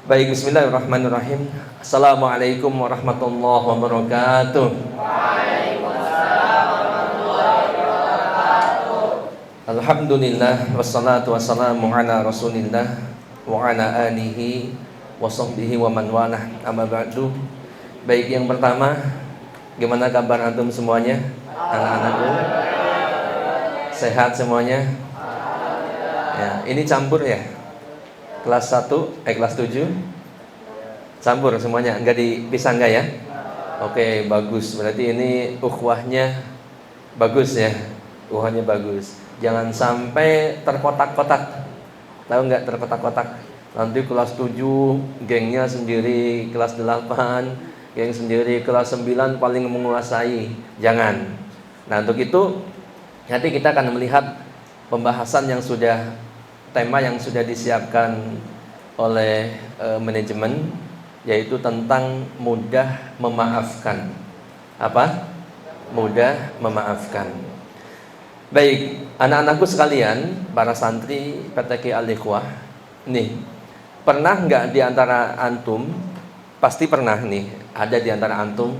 Baik, bismillahirrahmanirrahim. Assalamualaikum warahmatullahi wabarakatuh. Alhamdulillah, wassalatu wassalamu ala rasulillah wa ala alihi wa sahbihi wa man walah, amma ba'du. Baik, yang pertama, gimana kabar antum semuanya? Anak-anakku sehat semuanya? Ya, ini campur ya? Kelas 1, kelas 7 campur semuanya, enggak dipisah enggak ya? Oke, bagus. Berarti ini ukhuwahnya bagus ya. Ukhuwahnya bagus. Jangan sampai terkotak-kotak. Tahu enggak terkotak-kotak? Nanti kelas 7 gengnya sendiri, kelas 8 geng sendiri, kelas 9 paling menguasai. Jangan. Nah, untuk itu nanti kita akan melihat pembahasan yang sudah tema yang sudah disiapkan oleh manajemen, yaitu tentang mudah memaafkan. Apa? Mudah memaafkan. Baik, anak-anakku sekalian, para santri PTQ Al-Ikhwah, nih, pernah nggak di antara antum, pasti pernah nih, ada di antara antum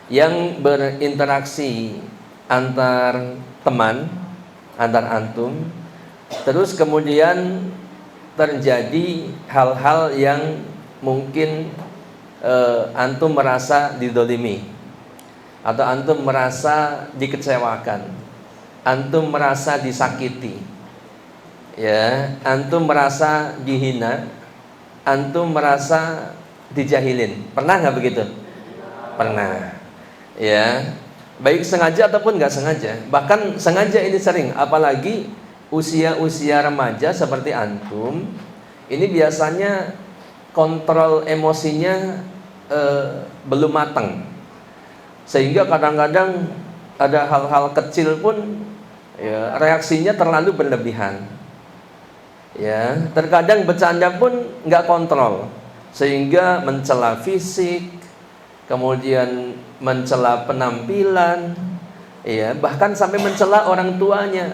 yang berinteraksi antar teman, antar antum, terus kemudian terjadi hal-hal yang mungkin antum merasa didolimi, atau antum merasa dikecewakan, antum merasa disakiti, ya, antum merasa dihina, antum merasa dijahilin. Pernah nggak begitu? Pernah, ya. Baik sengaja ataupun nggak sengaja. Bahkan sengaja ini sering, apalagi usia-usia remaja seperti antum, ini biasanya kontrol emosinya belum matang, sehingga kadang-kadang ada hal-hal kecil pun ya, reaksinya terlalu berlebihan. Ya, terkadang bercanda pun nggak kontrol, sehingga mencela fisik, kemudian mencela penampilan, ya, bahkan sampai mencela orang tuanya.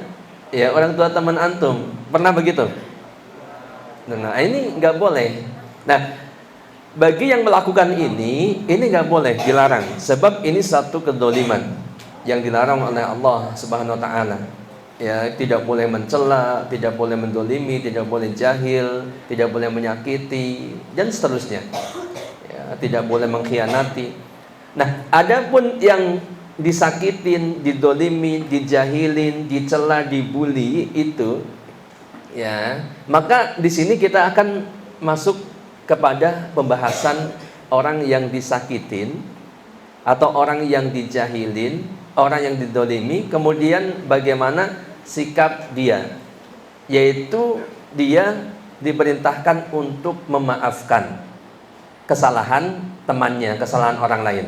Ya, orang tua teman antum. Pernah begitu? Nah, ini nggak boleh. Nah, bagi yang melakukan ini nggak boleh, dilarang. Sebab ini satu kedoliman yang dilarang oleh Allah Subhanahu Wa Taala. Ya, tidak boleh mencela, tidak boleh mendolimi, tidak boleh jahil, tidak boleh menyakiti, dan seterusnya. Ya, tidak boleh mengkhianati. Nah, adapun yang disakitin, didolimi, dijahilin, dicela, dibully itu, ya, maka di sini kita akan masuk kepada pembahasan orang yang disakitin atau orang yang dijahilin, orang yang didolimi, kemudian bagaimana sikap dia, yaitu dia diperintahkan untuk memaafkan kesalahan temannya, kesalahan orang lain.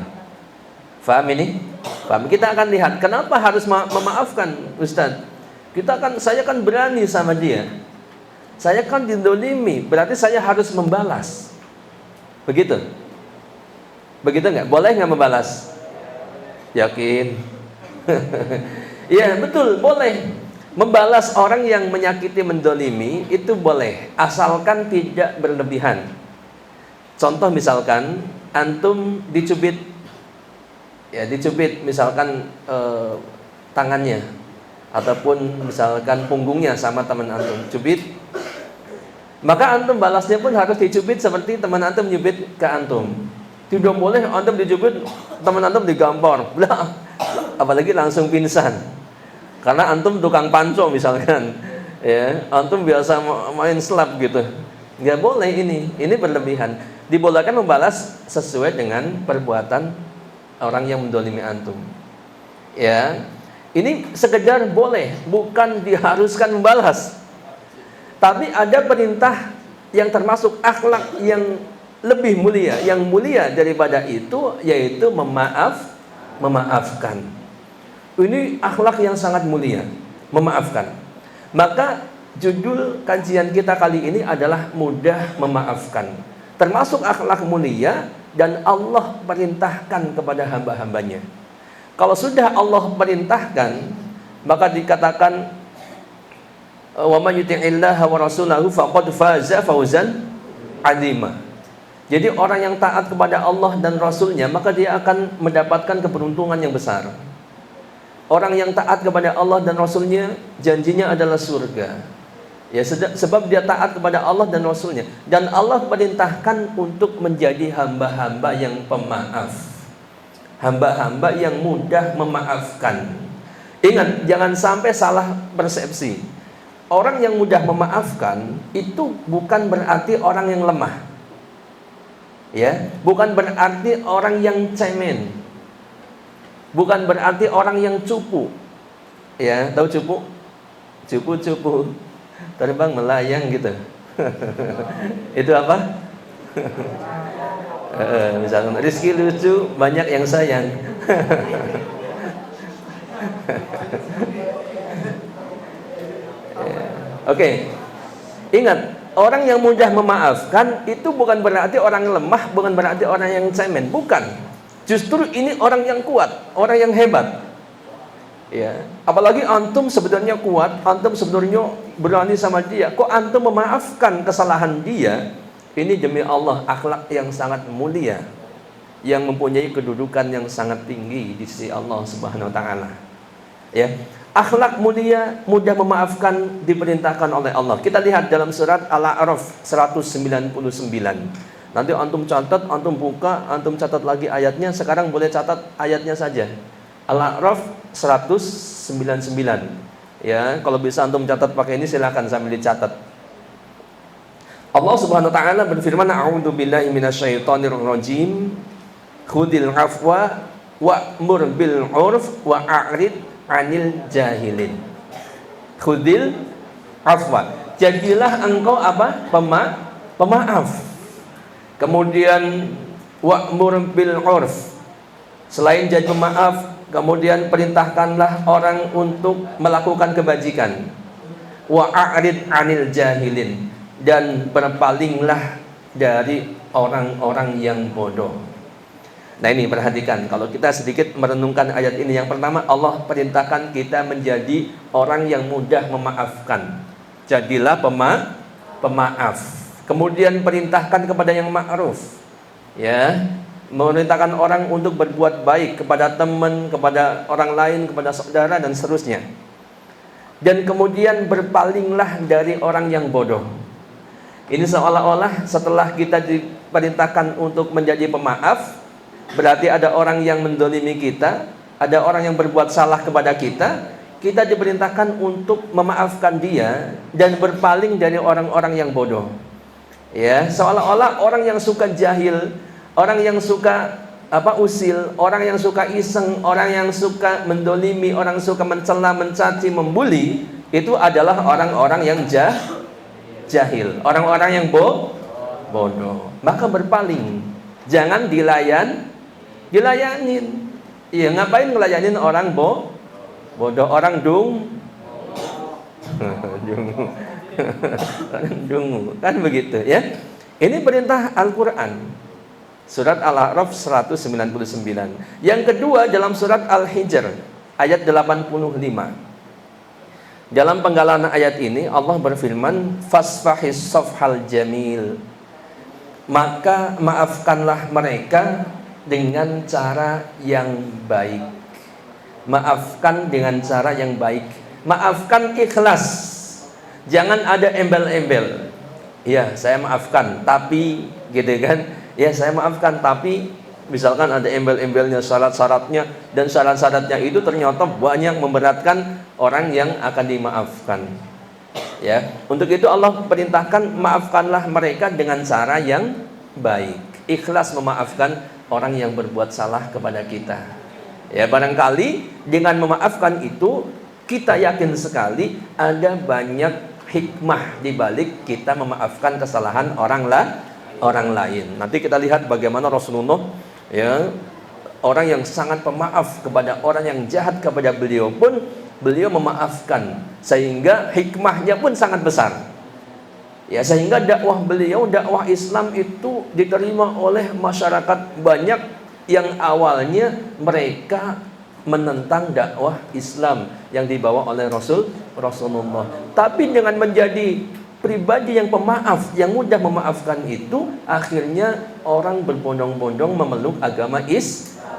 Faham ini? Faham? Kita akan lihat kenapa harus memaafkan, Ustaz. Saya kan berani sama dia. Saya kan didolimi, berarti saya harus membalas. Begitu? Begitu nggak? Boleh nggak membalas? Yakin? Ya, betul, boleh. Membalas orang yang menyakiti, mendolimi, itu boleh, asalkan tidak berlebihan. Contoh misalkan antum dicubit, ya, dicubit misalkan tangannya ataupun misalkan punggungnya sama teman antum, cubit, maka antum balasnya pun harus dicubit seperti teman antum nyubit ke antum. Tidak boleh antum dicubit, teman antum digampar, apalagi langsung pingsan karena antum tukang panco misalkan, ya, antum biasa main slap gitu. Nggak boleh, ini berlebihan. Dibolehkan membalas sesuai dengan perbuatan orang yang mendolimi antum. Ya, ini sekedar boleh, bukan diharuskan membalas. Tapi ada perintah yang termasuk akhlak yang lebih mulia, yang mulia daripada itu, yaitu memaafkan. Ini akhlak yang sangat mulia, memaafkan. Maka judul kajian kita kali ini adalah mudah memaafkan. Termasuk akhlak mulia dan Allah perintahkan kepada hamba-hambanya. Kalau sudah Allah perintahkan, maka dikatakan wa may yuti'illaha wa rasulahu faqad faza fawzan 'azima. Jadi orang yang taat kepada Allah dan Rasulnya, maka dia akan mendapatkan keberuntungan yang besar. Orang yang taat kepada Allah dan Rasulnya, janjinya adalah surga. Ya, sebab dia taat kepada Allah dan Rasulnya. Dan Allah perintahkan untuk menjadi hamba-hamba yang pemaaf, hamba-hamba yang mudah memaafkan. Ingat, jangan sampai salah persepsi. Orang yang mudah memaafkan itu bukan berarti orang yang lemah. Ya, bukan berarti orang yang cemen. Bukan berarti orang yang cupu. Ya, tahu cupu? Cupu-cupu terbang melayang gitu. Itu apa? Misalkan Rizky lucu, banyak yang sayang. Oke. Ingat, orang yang mudah memaafkan itu bukan berarti orang yang lemah, bukan berarti orang yang cemen, bukan. Justru ini orang yang kuat, orang yang hebat. Ya, apalagi antum sebenarnya kuat, antum sebenarnya berani sama dia, kok antum memaafkan kesalahan dia? Ini demi Allah akhlak yang sangat mulia, yang mempunyai kedudukan yang sangat tinggi di sisi Allah Subhanahu wa taala. Ya. Akhlak mulia, mudah memaafkan diperintahkan oleh Allah. Kita lihat dalam surat Al-A'raf 199. Nanti antum catat, antum buka, antum catat lagi ayatnya. Sekarang boleh catat ayatnya saja. Al-A'raf 199. Ya, kalau bisa antum catat pakai ini silakan sambil dicatat. Allah Subhanahu wa taala berfirman, "A'udzu billahi minasyaitonir rajim. Khudil afwa wa'mur bil 'urf wa a'rid 'anil jahilin." Khudil afwa. Jadilah engkau apa? Pemaaf. Kemudian wa'mur bil 'urf. Selain jadi pemaaf, kemudian perintahkanlah orang untuk melakukan kebajikan. Wa a'rid 'anil jahilin. Dan berpalinglah dari orang-orang yang bodoh. Nah ini perhatikan, kalau kita sedikit merenungkan ayat ini. Yang pertama, Allah perintahkan kita menjadi orang yang mudah memaafkan. Jadilah pemaaf. Kemudian perintahkan kepada yang ma'ruf. Ya, memerintahkan orang untuk berbuat baik kepada teman, kepada orang lain, kepada saudara dan seterusnya. Dan kemudian berpalinglah dari orang yang bodoh. Ini seolah-olah setelah kita diperintahkan untuk menjadi pemaaf, berarti ada orang yang mendolimi kita, ada orang yang berbuat salah kepada kita, kita diperintahkan untuk memaafkan dia dan berpaling dari orang-orang yang bodoh. Ya, seolah-olah orang yang suka jahil, orang yang suka usil, orang yang suka iseng, orang yang suka mendolimi, orang yang suka mencela, mencaci, membuli, itu adalah orang-orang yang jahil, orang-orang yang bodoh. Maka berpaling, jangan dilayanin. Iya, ngapain ngelayanin orang bodoh, orang dungu, kan begitu ya. Ini perintah Al-Quran, surat Al-A'raf 199. Yang kedua dalam surat Al-Hijr ayat 85. Dalam penggalan ayat ini Allah berfirman, fasfahis safhal jamil. Maka maafkanlah mereka dengan cara yang baik. Maafkan dengan cara yang baik. Maafkan ikhlas. Jangan ada embel-embel. Ya, saya maafkan, tapi gitu kan? Ya, saya maafkan, tapi misalkan ada embel-embelnya, syarat-syaratnya, dan syarat-syaratnya itu ternyata banyak memberatkan orang yang akan dimaafkan. Ya, untuk itu Allah perintahkan maafkanlah mereka dengan cara yang baik. Ikhlas memaafkan orang yang berbuat salah kepada kita. Ya, barangkali dengan memaafkan itu kita yakin sekali ada banyak hikmah di balik kita memaafkan kesalahan orang lain. Nanti kita lihat bagaimana Rasulullah, ya, orang yang sangat pemaaf kepada orang yang jahat kepada beliau pun beliau memaafkan, sehingga hikmahnya pun sangat besar. Ya, sehingga dakwah beliau, dakwah Islam itu diterima oleh masyarakat banyak yang awalnya mereka menentang dakwah Islam yang dibawa oleh Rasulullah. Tapi dengan menjadi pribadi yang pemaaf, yang mudah memaafkan itu, akhirnya orang berbondong-bondong memeluk agama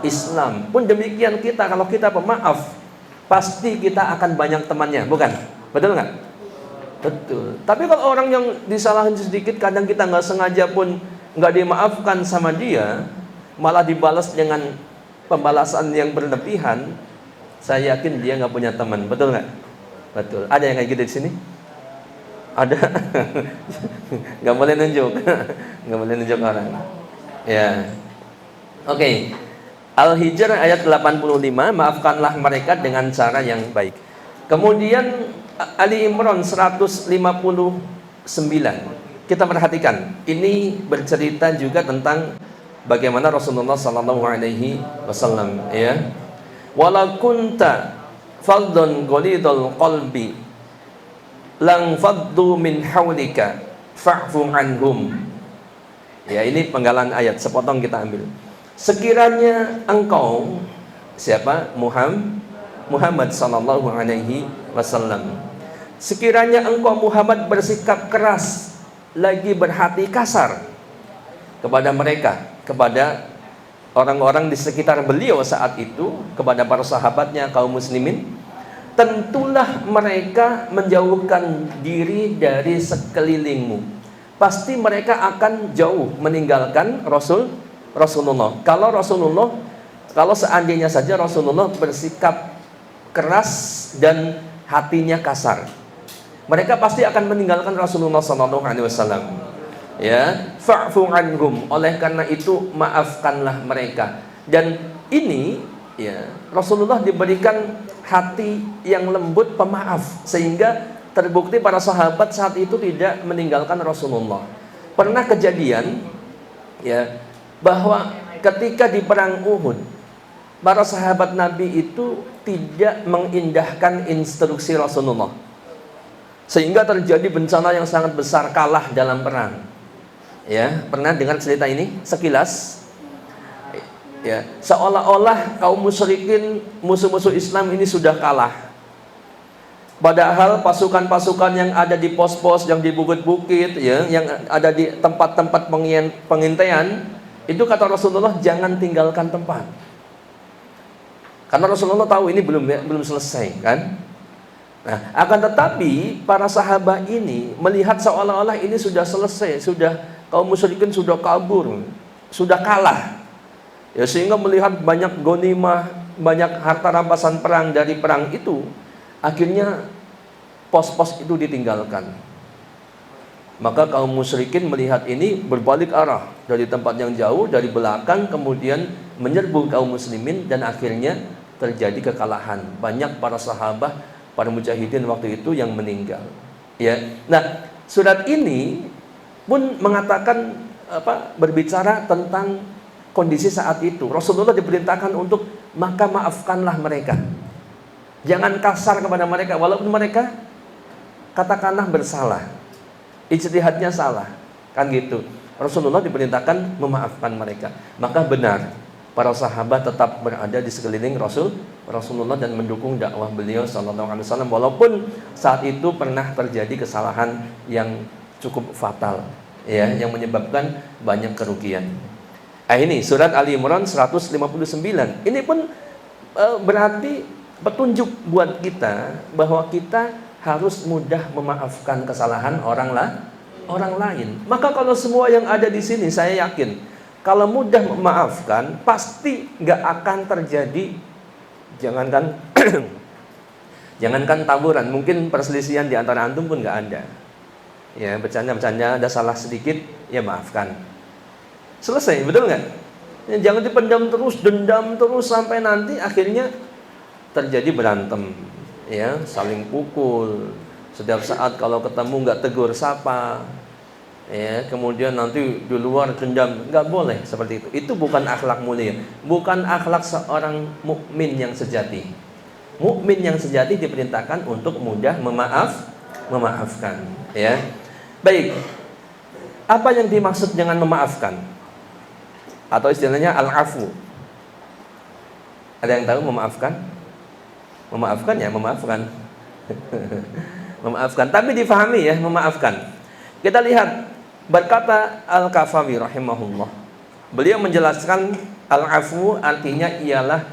Islam. Pun demikian kita, kalau kita pemaaf, pasti kita akan banyak temannya, bukan? Betul nggak? Betul. Tapi kalau orang yang disalahin sedikit, kadang kita nggak sengaja pun nggak dimaafkan sama dia, malah dibalas dengan pembalasan yang berlebihan, saya yakin dia nggak punya teman. Betul nggak? Betul. Ada yang kayak gitu di sini? Ada. Nggak boleh nunjuk. Nggak boleh nunjuk orang. Ya. Oke. Al-Hijr ayat 85, maafkanlah mereka dengan cara yang baik. Kemudian Ali Imran 159. Kita perhatikan, ini bercerita juga tentang bagaimana Rasulullah sallallahu alaihi wasallam, ya. Wala kunta faddan ghalidul qalbi lang faddu min haulika fa'fu anhum. Ya, ini penggalan ayat, sepotong kita ambil. Sekiranya engkau, siapa? Muhammad sallallahu alaihi wasallam. Sekiranya engkau Muhammad bersikap keras, lagi berhati kasar kepada mereka, kepada orang-orang di sekitar beliau saat itu, kepada para sahabatnya kaum muslimin, tentulah mereka menjauhkan diri dari sekelilingmu. Pasti mereka akan jauh meninggalkan Rasulullah. Kalau seandainya saja Rasulullah bersikap keras dan hatinya kasar, mereka pasti akan meninggalkan Rasulullah SAW. Ya, fa'fu anhum. Oleh karena itu maafkanlah mereka. Dan ini, ya, Rasulullah diberikan hati yang lembut pemaaf, sehingga terbukti para sahabat saat itu tidak meninggalkan Rasulullah. Pernah kejadian, ya, bahwa ketika di perang Uhud, para sahabat Nabi itu tidak mengindahkan instruksi Rasulullah, sehingga terjadi bencana yang sangat besar, kalah dalam perang. Ya, pernah dengar cerita ini sekilas? Ya, seolah-olah kaum musyrikin, musuh-musuh Islam ini sudah kalah. Padahal pasukan-pasukan yang ada di pos-pos, yang di bukit-bukit, ya, yang ada di tempat-tempat pengintaian, itu kata Rasulullah jangan tinggalkan tempat. Karena Rasulullah tahu ini belum selesai, kan? Nah, akan tetapi para sahabat ini melihat seolah-olah ini sudah selesai, kaum musyrikin sudah kabur, sudah kalah. Ya, sehingga melihat banyak ghanimah, banyak harta rampasan perang dari perang itu, akhirnya pos-pos itu ditinggalkan. Maka kaum musyrikin melihat ini berbalik arah dari tempat yang jauh, dari belakang, kemudian menyerbu kaum muslimin, dan akhirnya terjadi kekalahan. Banyak para sahabat, para mujahidin waktu itu yang meninggal. Ya. Nah, surat ini pun mengatakan berbicara tentang kondisi saat itu. Rasulullah diperintahkan untuk maka maafkanlah mereka. Jangan kasar kepada mereka walaupun mereka katakanlah bersalah. Ijtihadnya salah. Kan gitu. Rasulullah diperintahkan memaafkan mereka. Maka benar para sahabat tetap berada di sekeliling Rasulullah dan mendukung dakwah beliau sallallahu alaihi wasallam, walaupun saat itu pernah terjadi kesalahan yang cukup fatal, ya, yang menyebabkan banyak kerugian. Ini surat Ali Imran 159. Ini pun berarti petunjuk buat kita bahwa kita harus mudah memaafkan kesalahan orang lain. Maka kalau semua yang ada di sini, saya yakin kalau mudah memaafkan, pasti nggak akan terjadi, jangankan taburan, mungkin perselisihan di antara antum pun nggak ada. Ya, bercanda-bercanda, ada salah sedikit, ya maafkan. Selesai, betul nggak? Ya, jangan dipendam terus, dendam terus sampai nanti akhirnya terjadi berantem, ya, saling pukul. Setiap saat kalau ketemu nggak tegur sapa, ya, kemudian nanti di luar dendam. Nggak boleh seperti itu. Itu bukan akhlak mulia, bukan akhlak seorang mukmin yang sejati. Mukmin yang sejati diperintahkan untuk mudah memaafkan, ya. Baik, apa yang dimaksud dengan memaafkan? Atau istilahnya al-afu. Ada yang tahu memaafkan? Memaafkan ya, memaafkan. Memaafkan, tapi difahami ya, memaafkan. Kita lihat berkata Al-Kafawi rahimahullah. Beliau menjelaskan al-afu artinya ialah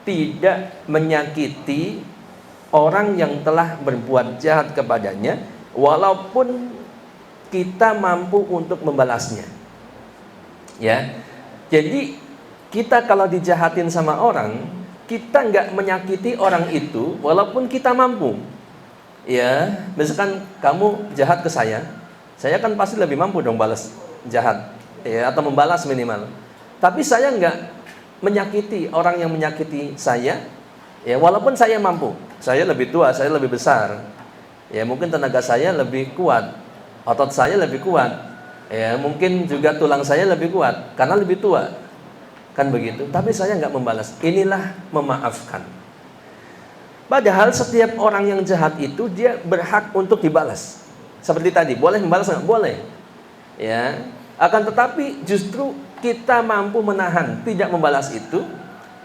tidak menyakiti orang yang telah berbuat jahat kepadanya walaupun kita mampu untuk membalasnya. Ya. Jadi kita kalau dijahatin sama orang, kita nggak menyakiti orang itu walaupun kita mampu. Ya, misalkan kamu jahat ke saya kan pasti lebih mampu dong balas jahat, ya, atau membalas minimal. Tapi saya nggak menyakiti orang yang menyakiti saya, ya, walaupun saya mampu. Saya lebih tua, saya lebih besar, ya, mungkin tenaga saya lebih kuat, otot saya lebih kuat, ya, mungkin juga tulang saya lebih kuat karena lebih tua, kan begitu. Tapi saya nggak membalas. Inilah memaafkan. Padahal setiap orang yang jahat itu dia berhak untuk dibalas. Seperti tadi, boleh membalas nggak? Boleh. Ya. Akan tetapi justru kita mampu menahan, tidak membalas itu,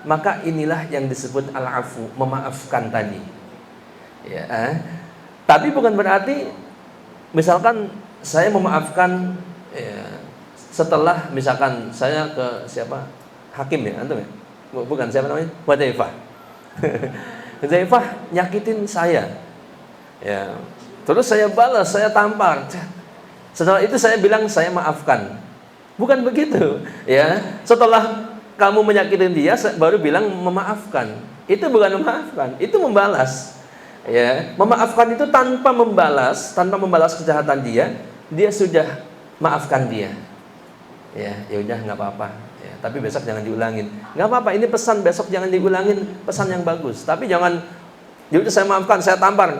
maka inilah yang disebut al-afu, memaafkan tadi. Ya. Tapi bukan berarti, misalkan saya memaafkan, ya, setelah misalkan saya ke siapa? Hakim ya, antum ya? Bukan, siapa namanya? Hudzaifah. Hudzaifah nyakitin saya. Ya. Terus saya balas, saya tampar. Setelah itu saya bilang saya maafkan. Bukan begitu, ya. Setelah kamu menyakitin dia baru bilang memaafkan. Itu bukan memaafkan, itu membalas. Ya, memaafkan itu tanpa membalas kejahatan dia sudah maafkan dia. Ya, ya udah nggak apa-apa. Ya, tapi besok jangan diulangin. Nggak apa-apa, ini pesan besok jangan diulangin, pesan yang bagus. Tapi jangan, ya udah saya maafkan, saya tampar,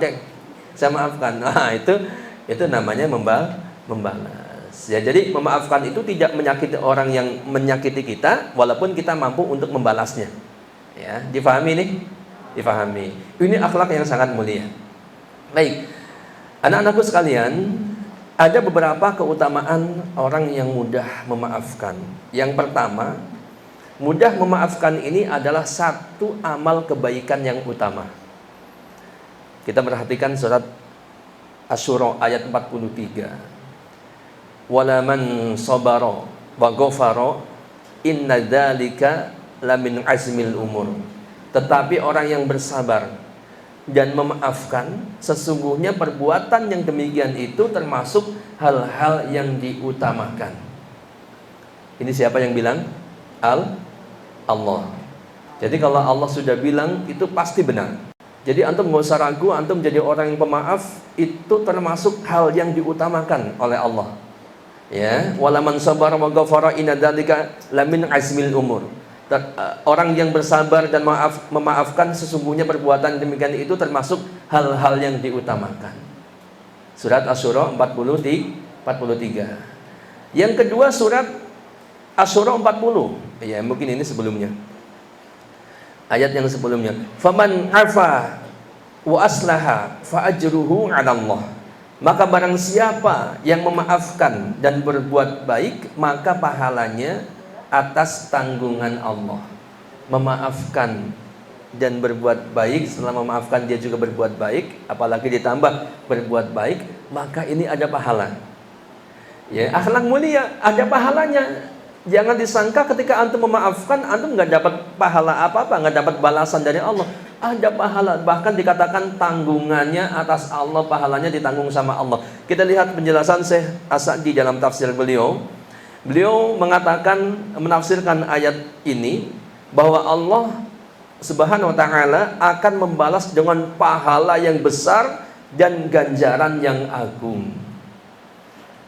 saya maafkan. Nah, itu namanya membalas. Ya, jadi memaafkan itu tidak menyakiti orang yang menyakiti kita walaupun kita mampu untuk membalasnya. Ya, difahami nih? Difahami. Ini akhlak yang sangat mulia. Baik. Anak-anakku sekalian, ada beberapa keutamaan orang yang mudah memaafkan. Yang pertama, mudah memaafkan ini adalah satu amal kebaikan yang utama. Kita perhatikan surat Asy-Syura ayat 43. Wala man sabara wa ghafara inna dzalika lamin azmil umur. Tetapi orang yang bersabar dan memaafkan, sesungguhnya perbuatan yang demikian itu termasuk hal-hal yang diutamakan. Ini siapa yang bilang? Allah. Jadi kalau Allah sudah bilang, itu pasti benar. Jadi antum nggak usah ragu, antum jadi orang yang pemaaf, itu termasuk hal yang diutamakan oleh Allah. Ya, wala man sabara wa ghafara inna dzalika lamin azmil umur. Orang yang bersabar dan memaafkan, sesungguhnya perbuatan demikian itu termasuk hal-hal yang diutamakan. Surat Asy-Syura 43. Yang kedua surat Asy-Syura 40. Ya, mungkin ini sebelumnya. Ayat yang sebelumnya. Faman afa wa aslaha fa ajruhu 'ala Allah. Maka barang siapa yang memaafkan dan berbuat baik, maka pahalanya atas tanggungan Allah. Memaafkan dan berbuat baik, setelah memaafkan dia juga berbuat baik, apalagi ditambah berbuat baik, maka ini ada pahala. Ya, akhlak mulia ada pahalanya. Jangan disangka ketika antum memaafkan, antum nggak dapat pahala apa-apa, nggak dapat balasan dari Allah. Ada pahala, bahkan dikatakan tanggungannya atas Allah, pahalanya ditanggung sama Allah. Kita lihat penjelasan Syekh As-Sa'di dalam tafsir beliau. Beliau mengatakan, menafsirkan ayat ini bahwa Allah Subhanahu wa ta'ala akan membalas dengan pahala yang besar dan ganjaran yang agung.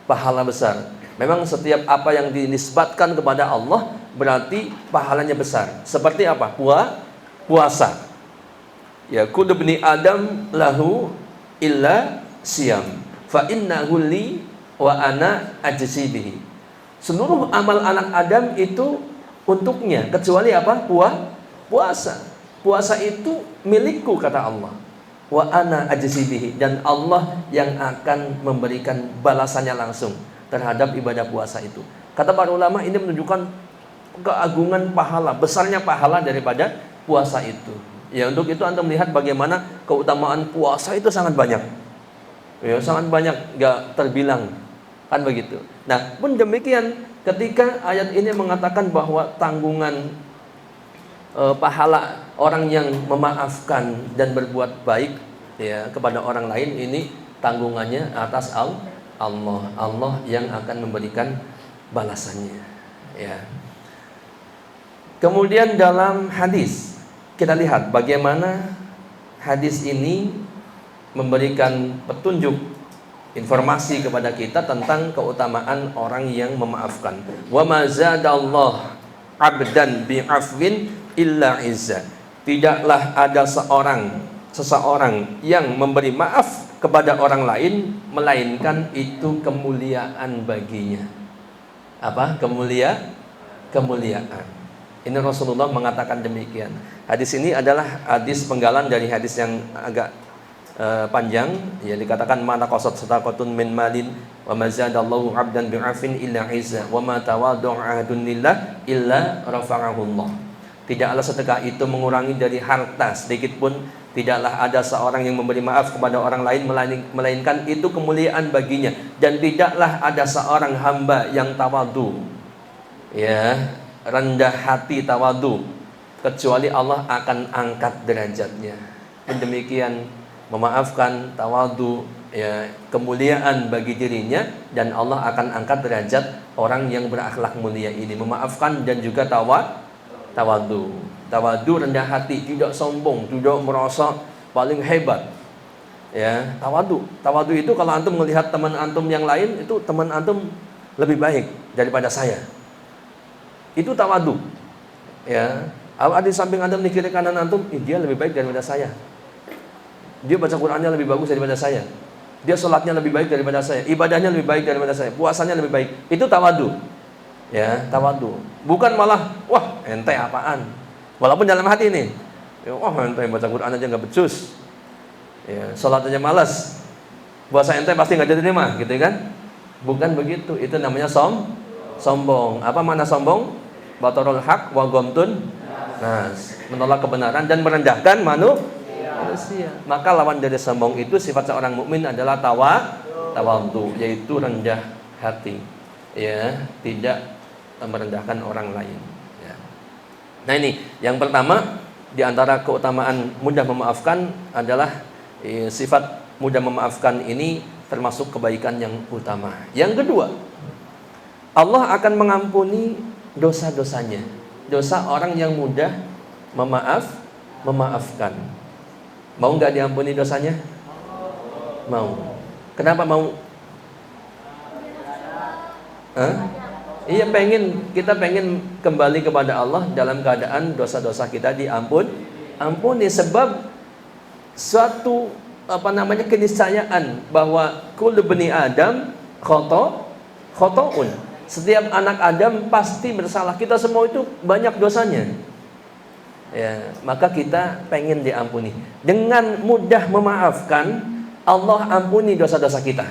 Pahala besar. Memang setiap apa yang dinisbatkan kepada Allah berarti pahalanya besar. Seperti apa? Puasa. Ya, kullu bani Adam lahu illa siyam. Fa innahu li wa ana ajzi bihi. Seluruh amal anak Adam itu untuknya, kecuali apa? Puasa. Puasa itu milikku, kata Allah. Wa ana ajzi bihi, dan Allah yang akan memberikan balasannya langsung terhadap ibadah puasa itu. Kata para ulama, ini menunjukkan keagungan pahala, besarnya pahala daripada puasa itu. Ya, untuk itu Anda melihat bagaimana keutamaan puasa itu sangat banyak. Ya, sangat banyak, gak terbilang. Kan begitu. Nah, pun demikian ketika ayat ini mengatakan bahwa tanggungan pahala orang yang memaafkan dan berbuat baik ya kepada orang lain, ini tanggungannya atas Allah. Allah yang akan memberikan balasannya ya. Kemudian dalam hadis kita lihat bagaimana hadis ini memberikan petunjuk, informasi kepada kita tentang keutamaan orang yang memaafkan. Wa ma zadallahu 'abdan bi'afwin illa izza. Tidaklah ada seseorang yang memberi maaf kepada orang lain melainkan itu kemuliaan baginya. Apa? Kemuliaan. Ini Rasulullah mengatakan demikian. Hadis ini adalah hadis penggalan dari hadis yang agak panjang, ya, dikatakan mana qasat sadaqatun min malin wa ma zadallahu 'abdan bi'afin illa izza wa ma tawaddu'a ahadun lillah illa rafa'ahu Allah. Tidaklah sedekah itu mengurangi dari harta sedikit pun, tidaklah ada seorang yang memberi maaf kepada orang lain melainkan itu kemuliaan baginya, dan tidaklah ada seorang hamba yang tawadu, ya, rendah hati tawadu, kecuali Allah akan angkat derajatnya. Dan demikian memaafkan, tawadu, ya, kemuliaan bagi dirinya, dan Allah akan angkat derajat orang yang berakhlak mulia ini. Memaafkan dan juga tawadu, rendah hati, tidak sombong, tidak merasa paling hebat. Ya, tawadu itu kalau antum melihat teman antum yang lain, itu teman antum lebih baik daripada saya. Itu tawadu. Ya, ada di samping antum, di kiri kanan antum, dia lebih baik daripada saya. Dia baca Qur'annya lebih bagus daripada saya. Dia sholatnya lebih baik daripada saya. Ibadahnya lebih baik daripada saya. Puasanya lebih baik. Itu tawadu. Ya, tawadu. Bukan malah, wah, ente apaan. Walaupun dalam hati nih, ya, wah, ente baca Qur'an aja nggak becus. Ya, sholat aja malas. Puasa ente pasti nggak diterima, gitu kan? Bukan begitu. Itu namanya sombong. Apa makna sombong? Batarul haq wa ghamtun nas. Menolak kebenaran dan merendahkan manusia. Maka lawan dari sombong itu, sifat seorang mukmin adalah tawadu, yaitu rendah hati, ya, tidak merendahkan orang lain, ya. Nah, ini yang pertama di antara keutamaan mudah memaafkan adalah sifat mudah memaafkan ini termasuk kebaikan yang utama. Yang kedua, Allah akan mengampuni dosa-dosanya. Dosa orang yang mudah memaafkan. Mau nggak diampuni dosanya? Mau. Kenapa mau? Iya, kita pengen kembali kepada Allah dalam keadaan dosa-dosa kita ampuni, sebab suatu keniscayaan bahwa kullu bani Adam khotoun. Setiap anak Adam pasti bersalah. Kita semua itu banyak dosanya. Ya, maka kita pengen diampuni. Dengan mudah memaafkan, Allah ampuni dosa-dosa kita.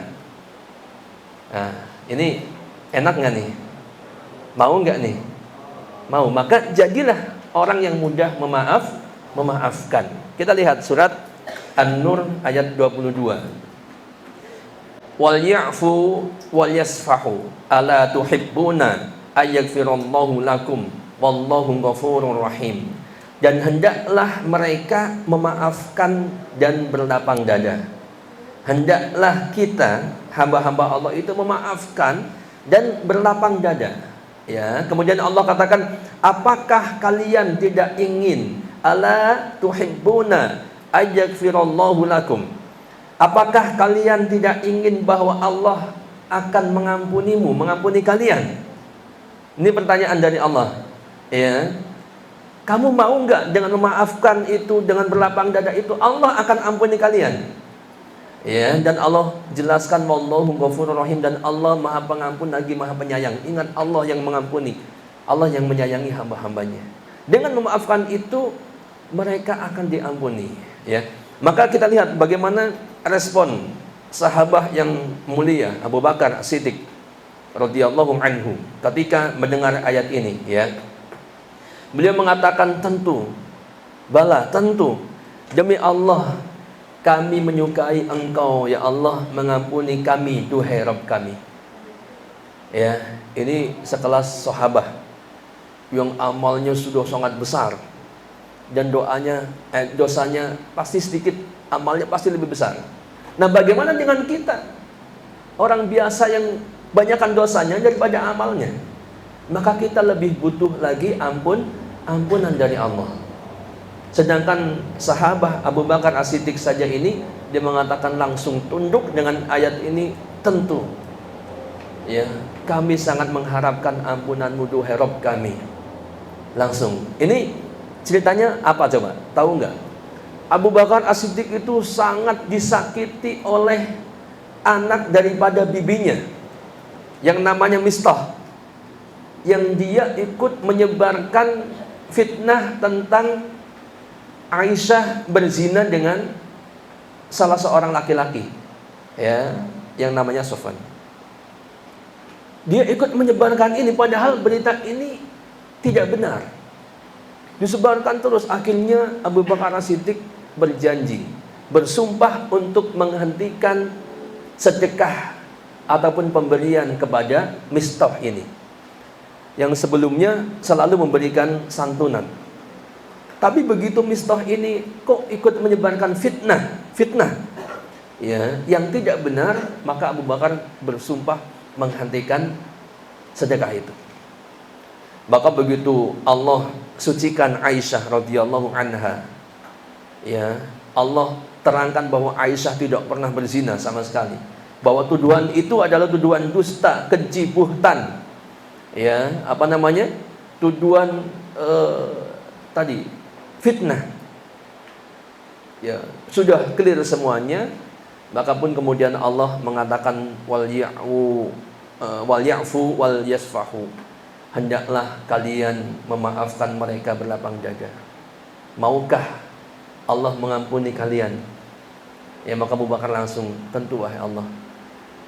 Nah, ini enak nggak nih? Mau nggak nih? Mau. Maka jadilah orang yang mudah memaafkan. Kita lihat surat An-Nur ayat 22. Wal ya'fu wal yasfahu ala tuhibbuna ayaghfirallahu lakum wallahu ghafurur rahim. Dan hendaklah mereka memaafkan dan berlapang dada. Hendaklah kita hamba-hamba Allah itu memaafkan dan berlapang dada. Ya, kemudian Allah katakan, apakah kalian tidak ingin ala tuhibbuna ayaghfirallahu lakum? Apakah kalian tidak ingin bahwa Allah akan mengampuni kalian? Ini pertanyaan dari Allah. Ya. Kamu mau nggak dengan memaafkan itu, dengan berlapang dada itu, Allah akan ampuni kalian? Ya, dan Allah jelaskan wallahu ghafurur rahim, dan Allah Maha Pengampun lagi Maha Penyayang. Ingat, Allah yang mengampuni, Allah yang menyayangi hamba-hambanya. Dengan memaafkan itu mereka akan diampuni, ya. Maka kita lihat bagaimana respon sahabat yang mulia Abu Bakar As-Siddiq radhiyallahu anhu ketika mendengar ayat ini, ya. Beliau mengatakan, tentu demi Allah kami menyukai engkau ya Allah, mengampuni kami duhai Rabb kami. Ya, ini sekelas sahabat yang amalnya sudah sangat besar dan dosanya pasti sedikit, amalnya pasti lebih besar. Nah, bagaimana dengan kita? Orang biasa yang banyakkan dosanya daripada amalnya. Maka kita lebih butuh lagi ampunan dari Allah. Sedangkan sahabat Abu Bakar As-Siddiq saja ini, dia mengatakan langsung tunduk dengan ayat ini, tentu ya, kami sangat mengharapkan ampunanmu duhai Rabb kami. Langsung. Ini ceritanya apa coba? Tahu nggak? Abu Bakar As-Siddiq itu sangat disakiti oleh anak daripada bibinya yang namanya Mistah, yang dia ikut menyebarkan fitnah tentang Aisyah berzina dengan salah seorang laki-laki, ya, yang namanya Sofwan. Dia ikut menyebarkan ini, padahal berita ini tidak benar. Disebarkan terus. Akhirnya Abu Bakar As-Siddiq berjanji, bersumpah untuk menghentikan sedekah ataupun pemberian kepada Mistah ini, yang sebelumnya selalu memberikan santunan. Tapi begitu Mistah ini kok ikut menyebarkan fitnah ya, yang tidak benar, maka Abu Bakar bersumpah menghentikan sedekah itu. Maka begitu Allah sucikan Aisyah radhiyallahu anha, ya, Allah terangkan bahwa Aisyah tidak pernah berzina sama sekali, bahwa tuduhan itu adalah tuduhan dusta, keji, buhtan, ya, apa namanya, tuduhan tadi fitnah, ya, sudah clear semuanya. Maka pun kemudian Allah mengatakan wal ya'fu wal yasfahu, hendaklah kalian memaafkan mereka berlapang dada. Maukah Allah mengampuni kalian? Ya, maka Abu Bakar langsung, tentu wahai Allah.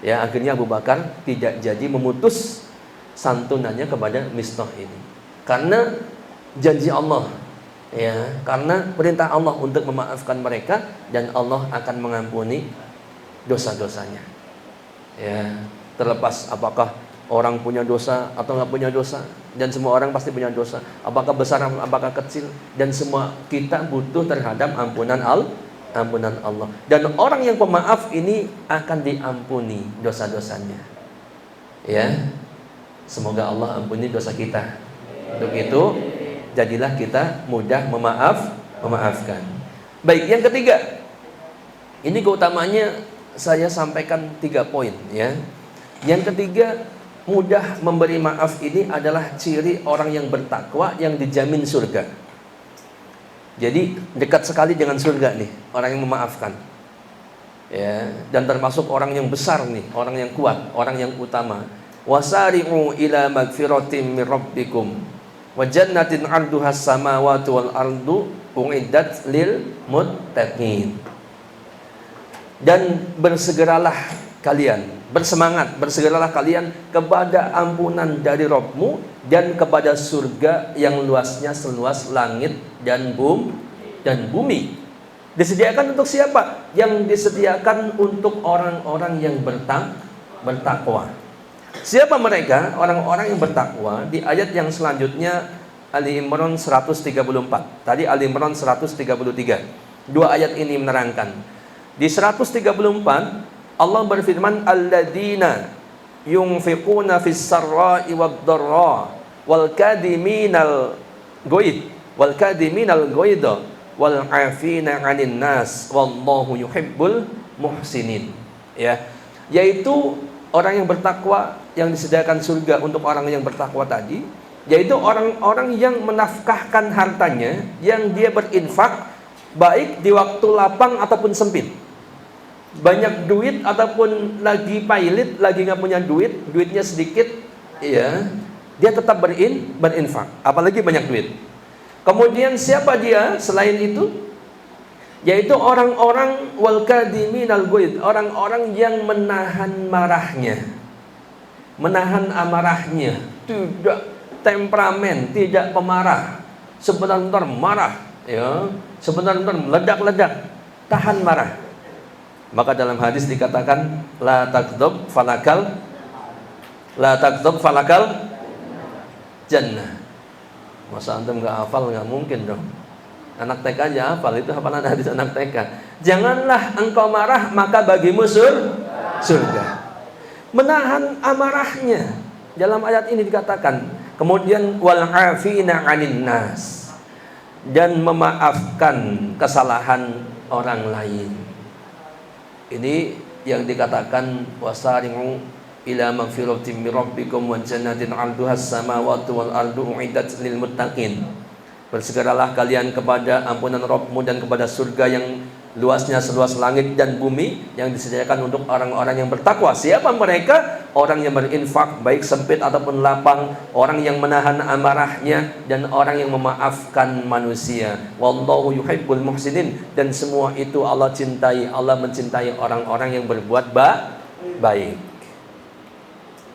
Ya, akhirnya Abu Bakar tidak jadi memutus santunannya kepada Mistah ini, karena janji Allah, ya, karena perintah Allah untuk memaafkan mereka, dan Allah akan mengampuni dosa-dosanya. Ya, terlepas apakah orang punya dosa atau nggak punya dosa, dan semua orang pasti punya dosa, apakah besar apakah kecil, dan semua kita butuh terhadap ampunan Allah. Dan orang yang pemaaf ini akan diampuni dosa-dosanya. Ya, semoga Allah ampuni dosa kita. Untuk itu jadilah kita mudah memaafkan. Baik, yang ketiga, ini keutamanya saya sampaikan 3 poin, ya. Yang ketiga, mudah memberi maaf ini adalah ciri orang yang bertakwa yang dijamin surga. Jadi dekat sekali dengan surga nih orang yang memaafkan, ya, dan termasuk orang yang besar nih, orang yang kuat, orang yang utama. Wasari'u ila magfiratin min rabbikum wa jannatin 'arduhas samawati wal ardu uiddat lil muttaqin. Dan bersegeralah kalian, bersegeralah kalian kepada ampunan dari Rabbmu dan kepada surga yang luasnya seluas langit dan bumi. Disediakan untuk siapa? Yang disediakan untuk orang-orang yang bertakwa. Siapa mereka? Orang-orang yang bertakwa. Di ayat yang selanjutnya, Ali Imran 134. Tadi Ali Imran 133. 2 ayat ini menerangkan. Di 134 Allah berfirman, alladzina yunfiquna fis sarra'i wad dharra wal kadiminal ghaidha wal 'afina 'anil nas wallahu yuhibbul muhsinin. Ya, yaitu orang yang bertakwa yang disediakan surga untuk orang yang bertakwa tadi, yaitu orang-orang yang menafkahkan hartanya, yang dia berinfak baik di waktu lapang ataupun sempit, banyak duit ataupun lagi pailit, lagi nggak punya duit, duitnya sedikit, ya, dia tetap berinfak, apalagi banyak duit. Kemudian siapa dia selain itu? Yaitu orang-orang wal kadiminal ghaidh, orang-orang yang menahan marahnya, menahan amarahnya, tidak temperamen, tidak pemarah, sebentar-bentar marah, ya, sebentar-bentar meledak-ledak, tahan marah. Maka dalam hadis dikatakan la takdzub falakal La taktub falakal jannah. Masa antum nggak hafal? Nggak mungkin dong. Anak TK aja hafal, itu hafalan hadis anak TK. Janganlah engkau marah, maka bagimu surga. Menahan amarahnya. Dalam ayat ini dikatakan, kemudian wal afina 'anil nas, dan memaafkan kesalahan orang lain. Ini yang dikatakan wasari'u ila magfiratin min rabbikum wa jannatin 'arduhas samawati wal ardu u'iddat lil muttaqin. Bersegeralah kalian kepada ampunan Rabbmu dan kepada surga yang luasnya seluas langit dan bumi, yang disediakan untuk orang-orang yang bertakwa. Siapa mereka? Orang yang berinfak, baik sempit ataupun lapang, orang yang menahan amarahnya, dan orang yang memaafkan manusia. Wallahu yuhibbul muhsinin. Dan semua itu Allah cintai. Allah mencintai orang-orang yang berbuat baik.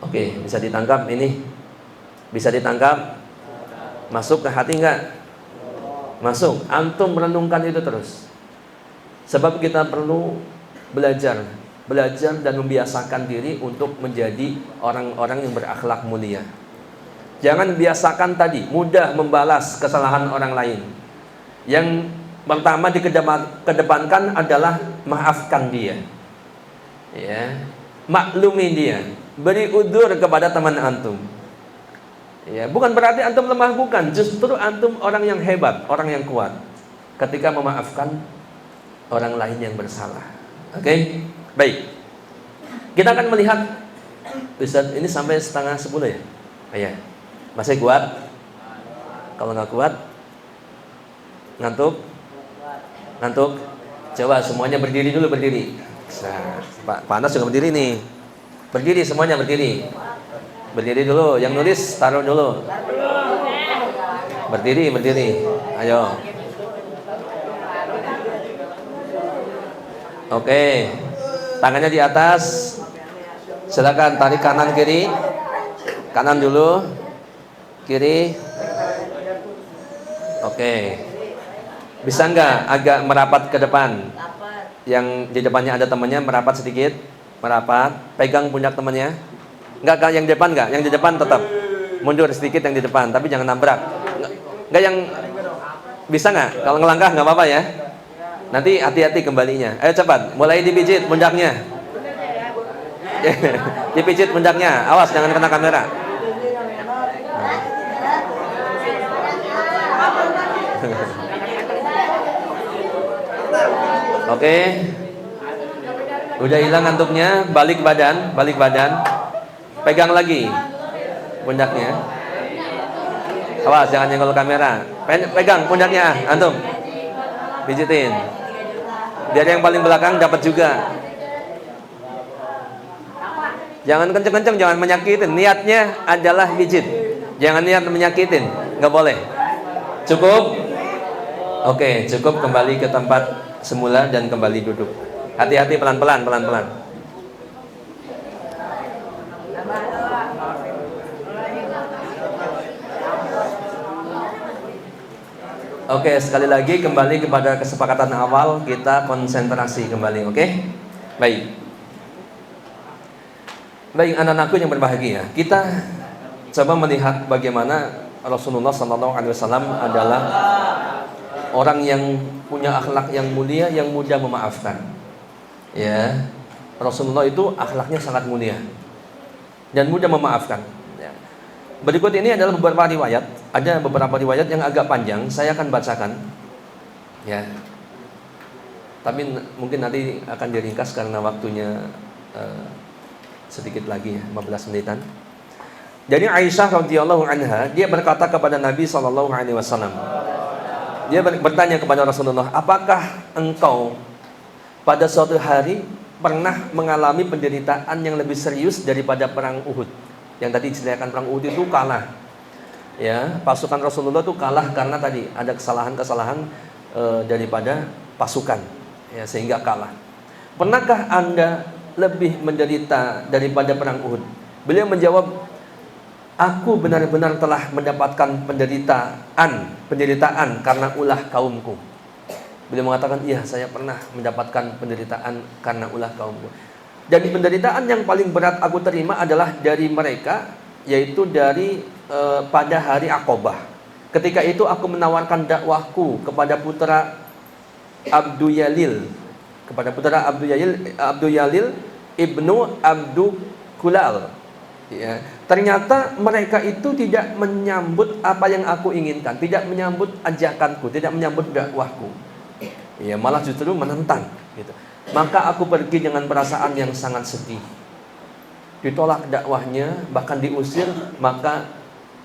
Oke, bisa ditangkap ini? Bisa ditangkap? Masuk ke hati enggak? Masuk. Antum merenungkan itu terus. Sebab kita perlu belajar dan membiasakan diri untuk menjadi orang-orang yang berakhlak mulia. Jangan biasakan tadi mudah membalas kesalahan orang lain. Yang pertama dikedepankan adalah maafkan dia. Ya, maklumi dia, beri udzur kepada teman antum. Ya, bukan berarti antum lemah, bukan. Justru antum orang yang hebat, orang yang kuat ketika memaafkan orang lain yang bersalah. Oke? Baik. Kita akan melihat, Ustaz, ini sampai 9:30 ya? Iya. Masih kuat? Kalau nggak kuat, ngantuk? Ngantuk? Coba semuanya berdiri dulu, berdiri. Nah, Pak Anas juga berdiri nih. Berdiri, semuanya berdiri. Berdiri dulu, yang nulis taruh dulu. Berdiri. Ayo. Oke. Tangannya di atas. Silakan tarik kanan kiri. Kanan dulu. Kiri. Oke. Bisa nggak agak merapat ke depan? Yang di depannya ada temannya, merapat sedikit. Merapat. Pegang pundak temannya. Enggak, yang di depan enggak? Yang di depan tetap mundur sedikit yang di depan, tapi jangan nabrak. Enggak yang bisa enggak? Kalau ngelangkah enggak apa-apa ya. Nanti hati-hati kembalinya. Ayo cepat, mulai dipijit pundaknya. Dipijit pundaknya. Awas jangan kena kamera. Oke. Udah hilang ngantuknya, balik badan. Pegang lagi pundaknya. Awas jangan nyenggol kamera. Pegang pundaknya antum. Pijitin. Biar yang paling belakang dapat juga. Jangan kenceng-kenceng, jangan menyakitin. Niatnya adalah pijit. Jangan niat menyakitin, nggak boleh. Cukup? Oke, cukup. Kembali ke tempat semula dan kembali duduk. Hati-hati, pelan-pelan. Oke, sekali lagi kembali kepada kesepakatan awal, kita konsentrasi kembali, oke? Baik, anak-anakku yang berbahagia, kita coba melihat bagaimana Rasulullah SAW adalah orang yang punya akhlak yang mulia, yang mudah memaafkan. Ya, Rasulullah itu akhlaknya sangat mulia dan mudah memaafkan. Berikut ini adalah beberapa riwayat. Ada beberapa riwayat yang agak panjang, saya akan bacakan. Ya. Tapi mungkin nanti akan diringkas karena waktunya sedikit lagi ya, 15 menitan. Jadi Aisyah radhiyallahu anha, dia berkata kepada Nabi SAW. Dia bertanya kepada Rasulullah, "Apakah engkau pada suatu hari pernah mengalami penderitaan yang lebih serius daripada perang Uhud?" Yang tadi diceritakan perang Uhud itu kalah. Ya, pasukan Rasulullah itu kalah karena tadi ada kesalahan-kesalahan daripada pasukan. Ya, sehingga kalah. Pernahkah Anda lebih menderita daripada perang Uhud? Beliau menjawab, "Aku benar-benar telah mendapatkan penderitaan karena ulah kaumku." Beliau mengatakan, "Iya, saya pernah mendapatkan penderitaan karena ulah kaumku." Dan penderitaan yang paling berat aku terima adalah dari mereka, yaitu dari pada hari Aqabah. Ketika itu aku menawarkan dakwahku kepada putra Abdul Yalil, Abdul Yalil ibnu Abdul Kulal. Ya, ternyata mereka itu tidak menyambut apa yang aku inginkan, tidak menyambut ajakanku, tidak menyambut dakwahku. Ya, malah justru menentang. Gitu. Maka aku pergi dengan perasaan yang sangat sedih. Ditolak dakwahnya, bahkan diusir. Maka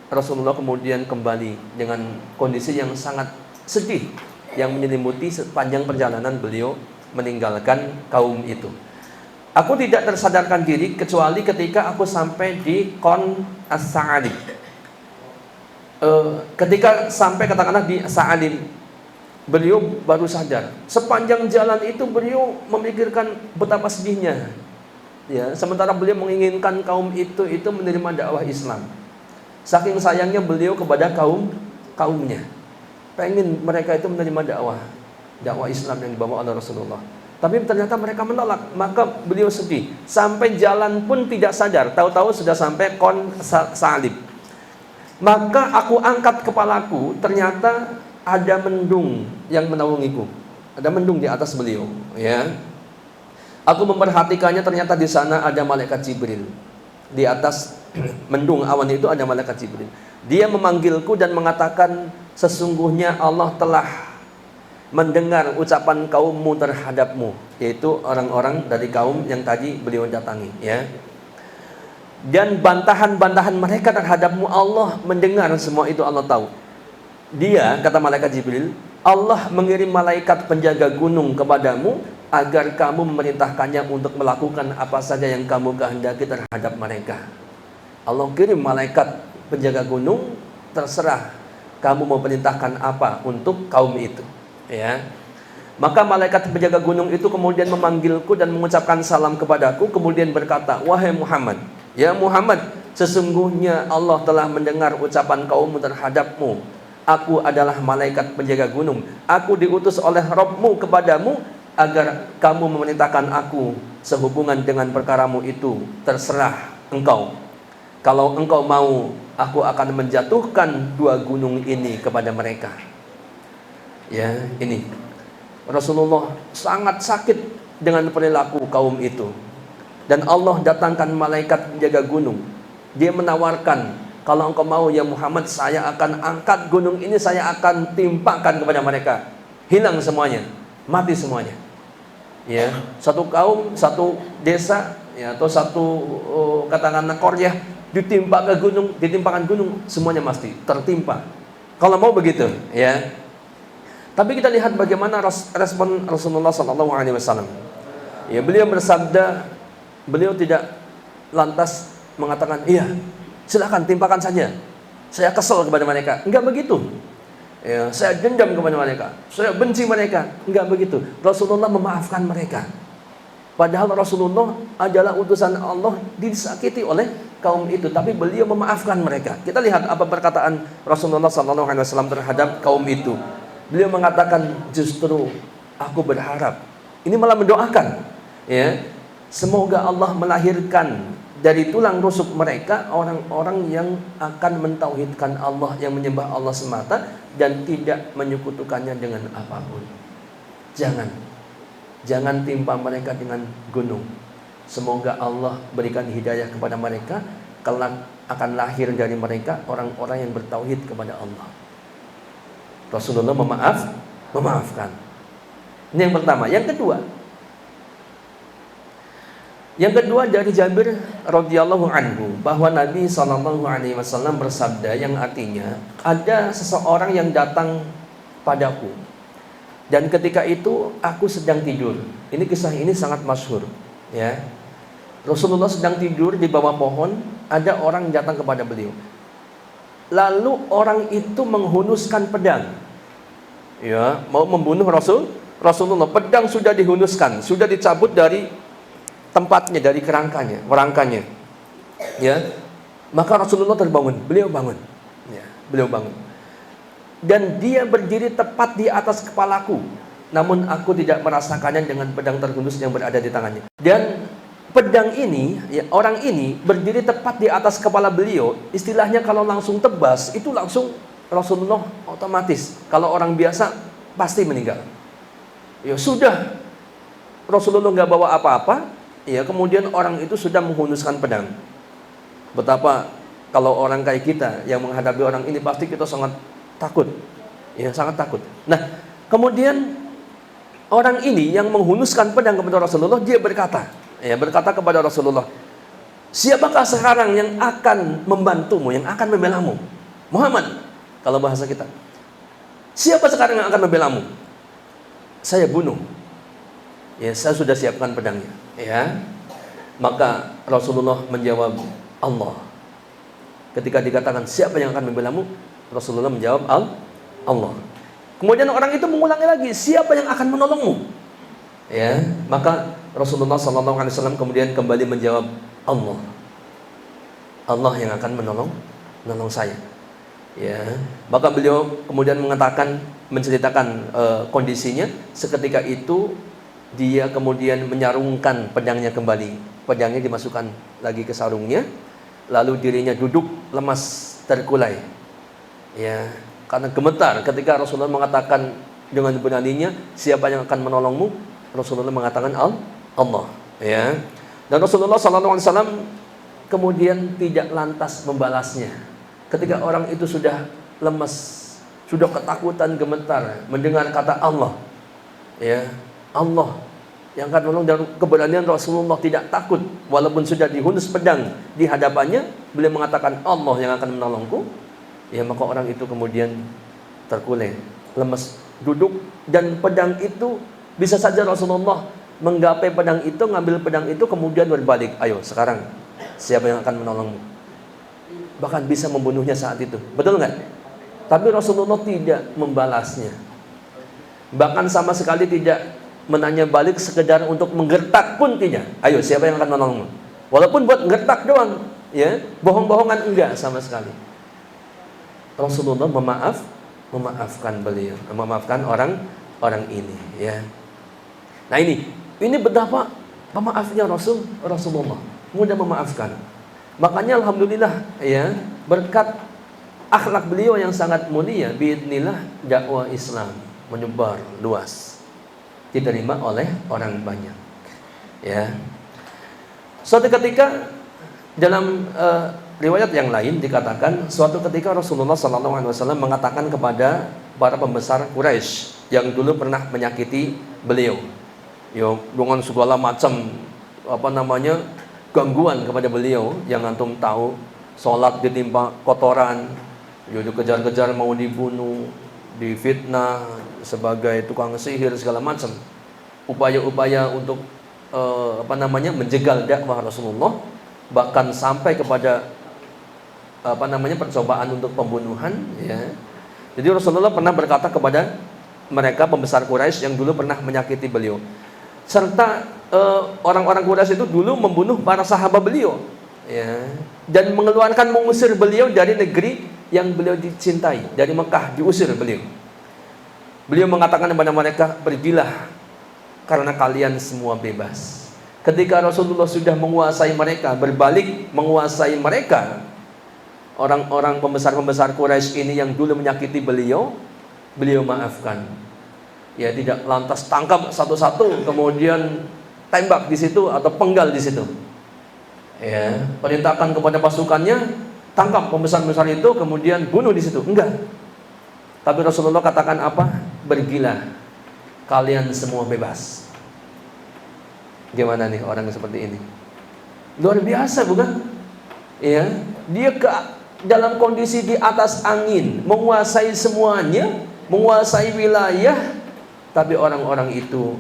Rasulullah kemudian kembali dengan kondisi yang sangat sedih, yang menyelimuti sepanjang perjalanan beliau meninggalkan kaum itu. Aku tidak tersadarkan diri kecuali ketika aku sampai di Qon As-Sa'alim. Ketika sampai katakanlah di Sa'alim, beliau baru sadar. Sepanjang jalan itu beliau memikirkan betapa sedihnya. Ya, sementara beliau menginginkan kaum itu menerima dakwah Islam. Saking sayangnya beliau kepada kaumnya. Pengen mereka itu menerima dakwah Islam yang dibawa oleh Rasulullah. Tapi ternyata mereka menolak, maka beliau sedih. Sampai jalan pun tidak sadar, tahu-tahu sudah sampai Qon Sa'alim. Maka aku angkat kepalaku, ternyata ada mendung yang menaungiku. Ada mendung di atas beliau, ya. Aku memperhatikannya, ternyata di sana ada malaikat Jibril. Di atas mendung awan itu ada malaikat Jibril. Dia memanggilku dan mengatakan, sesungguhnya Allah telah mendengar ucapan kaummu terhadapmu, yaitu orang-orang dari kaum yang tadi beliau datangi, ya. Dan bantahan-bantahan mereka terhadapmu Allah mendengar semua itu, Allah tahu. Dia, kata malaikat Jibril, Allah mengirim malaikat penjaga gunung kepadamu agar kamu memerintahkannya untuk melakukan apa saja yang kamu kehendaki terhadap mereka. Allah kirim malaikat penjaga gunung, terserah kamu mau perintahkan apa untuk kaum itu. Ya, maka malaikat penjaga gunung itu kemudian memanggilku dan mengucapkan salam kepadaku, kemudian berkata, wahai Muhammad, ya Muhammad, sesungguhnya Allah telah mendengar ucapan kaummu terhadapmu. Aku adalah malaikat penjaga gunung. Aku diutus oleh Rabbmu kepadamu agar kamu memerintahkan aku sehubungan dengan perkaramu itu. Terserah engkau. Kalau engkau mau, aku akan menjatuhkan dua gunung ini kepada mereka. Ya, ini Rasulullah sangat sakit dengan perilaku kaum itu. Dan Allah datangkan malaikat penjaga gunung. Dia menawarkan, kalau engkau mau ya Muhammad, saya akan angkat gunung ini, saya akan timpakan kepada mereka. Hilang semuanya, mati semuanya. Ya, satu kaum, satu desa, ya, atau satu katakanlah qaryah ditimpakan gunung, semuanya mati, tertimpa. Kalau mau begitu, ya. Tapi kita lihat bagaimana respon Rasulullah SAW. Ya, beliau bersabda, beliau tidak lantas mengatakan, iya, silakan timpakan saja. Saya kesal kepada mereka. Enggak begitu. Ya, saya dendam kepada mereka. Saya benci mereka. Enggak begitu. Rasulullah memaafkan mereka. Padahal Rasulullah adalah utusan Allah, disakiti oleh kaum itu, tapi beliau memaafkan mereka. Kita lihat apa perkataan Rasulullah SAW terhadap kaum itu. Beliau mengatakan, justru aku berharap, ini malah mendoakan, ya, semoga Allah melahirkan dari tulang rusuk mereka orang-orang yang akan mentauhidkan Allah, yang menyembah Allah semata dan tidak menyekutukannya dengan apapun. Jangan timpa mereka dengan gunung. Semoga Allah berikan hidayah kepada mereka, kelak akan lahir dari mereka orang-orang yang bertauhid kepada Allah. Rasulullah memaafkan. Ini yang pertama. Yang kedua dari Jabir radhiyallahu anhu, bahwa Nabi SAW bersabda, yang artinya ada seseorang yang datang padaku dan ketika itu aku sedang tidur. Ini kisah ini sangat masyhur, ya. Rasulullah sedang tidur di bawah pohon, ada orang datang kepada beliau. Lalu orang itu menghunuskan pedang, ya, mau membunuh Rasulullah. Pedang sudah dihunuskan, sudah dicabut dari tempatnya, dari kerangkanya, ya. Maka Rasulullah terbangun, beliau bangun, ya, beliau bangun. Dan dia berdiri tepat di atas kepalaku, namun aku tidak merasakannya dengan pedang terhunus yang berada di tangannya. Dan pedang ini, ya, orang ini berdiri tepat di atas kepala beliau. Istilahnya kalau langsung tebas, itu langsung Rasulullah otomatis. Kalau orang biasa pasti meninggal. Ya sudah, Rasulullah nggak bawa apa-apa. Ya kemudian orang itu sudah menghunuskan pedang. Betapa kalau orang kayak kita yang menghadapi orang ini pasti kita sangat takut. Ya sangat takut. Nah kemudian orang ini yang menghunuskan pedang kepada Rasulullah, dia berkata kepada Rasulullah, siapakah sekarang yang akan membantumu, yang akan membelamu? Muhammad, kalau bahasa kita. Siapa sekarang yang akan membelamu? Saya bunuh. Ya, saya sudah siapkan pedangnya. Ya. Maka Rasulullah menjawab, Allah. Ketika dikatakan siapa yang akan membelamu, Rasulullah menjawab, Allah. Kemudian orang itu mengulangi lagi, siapa yang akan menolongmu? Ya, maka Rasulullah SAW kemudian kembali menjawab, Allah. Allah yang akan menolong saya. Ya, maka beliau kemudian menceritakan kondisinya. Seketika itu dia kemudian menyarungkan pedangnya kembali. Pedangnya dimasukkan lagi ke sarungnya, lalu dirinya duduk lemas terkulai. Ya, karena gemetar ketika Rasulullah mengatakan dengan beraninya, siapa yang akan menolongmu? Rasulullah mengatakan Allah. Ya. Dan Rasulullah SAW kemudian tidak lantas membalasnya. Ketika orang itu sudah lemas, sudah ketakutan, gemetar mendengar kata Allah. Ya, Allah yang akan menolong, dan keberanian Rasulullah tidak takut walaupun sudah dihunus pedang di hadapannya, beliau mengatakan Allah yang akan menolongku. Ya, maka orang itu kemudian terkulai, lemas, duduk, dan pedang itu bisa saja Rasulullah menggapai pedang itu, ngambil pedang itu, kemudian berbalik, ayo sekarang siapa yang akan menolongmu? Bahkan bisa membunuhnya saat itu, betul nggak? Tapi Rasulullah tidak membalasnya, bahkan sama sekali tidak menanya balik, sekedar untuk menggertak pun tidak. Ayo siapa yang akan menolongmu? Walaupun buat gertak doang, ya, bohong-bohongan enggak sama sekali. Rasulullah memaafkan beliau, memaafkan orang ini, ya. Nah ini betapa pemaafnya Rasulullah, mudah memaafkan. Makanya alhamdulillah, ya, berkat akhlak beliau yang sangat mulia, biidznillah dakwah Islam menyebar luas, diterima oleh orang banyak. Ya. Suatu ketika dalam riwayat yang lain dikatakan, suatu ketika Rasulullah SAW mengatakan kepada para pembesar Quraisy yang dulu pernah menyakiti beliau, ya, dengan segala macam gangguan kepada beliau, yang antum tahu, sholat ditimpa kotoran, ya, dikejar-kejar mau dibunuh, difitnah sebagai tukang sihir, segala macam upaya-upaya untuk menjegal dakwah Rasulullah, bahkan sampai kepada percobaan untuk pembunuhan, ya. Jadi Rasulullah pernah berkata kepada mereka pembesar Quraisy yang dulu pernah menyakiti beliau, serta orang-orang Quraisy itu dulu membunuh para sahabat beliau, ya, dan mengusir beliau dari negeri yang beliau dicintai, dari Mekah diusir beliau. Beliau mengatakan kepada mereka, pergilah karena kalian semua bebas. Ketika Rasulullah sudah menguasai mereka, berbalik menguasai mereka, orang-orang pembesar-pembesar Quraisy ini yang dulu menyakiti beliau, beliau maafkan. Ya, tidak lantas tangkap satu-satu kemudian tembak di situ atau penggal di situ. Ya, perintahkan kepada pasukannya, tangkap pembesar-pembesar itu kemudian bunuh di situ. Enggak. Tapi Rasulullah katakan apa? Pergilah, kalian semua bebas. Gimana nih orang seperti ini? Luar biasa, bukan? Ya, dia dalam kondisi di atas angin, menguasai semuanya, menguasai wilayah, tapi orang-orang itu,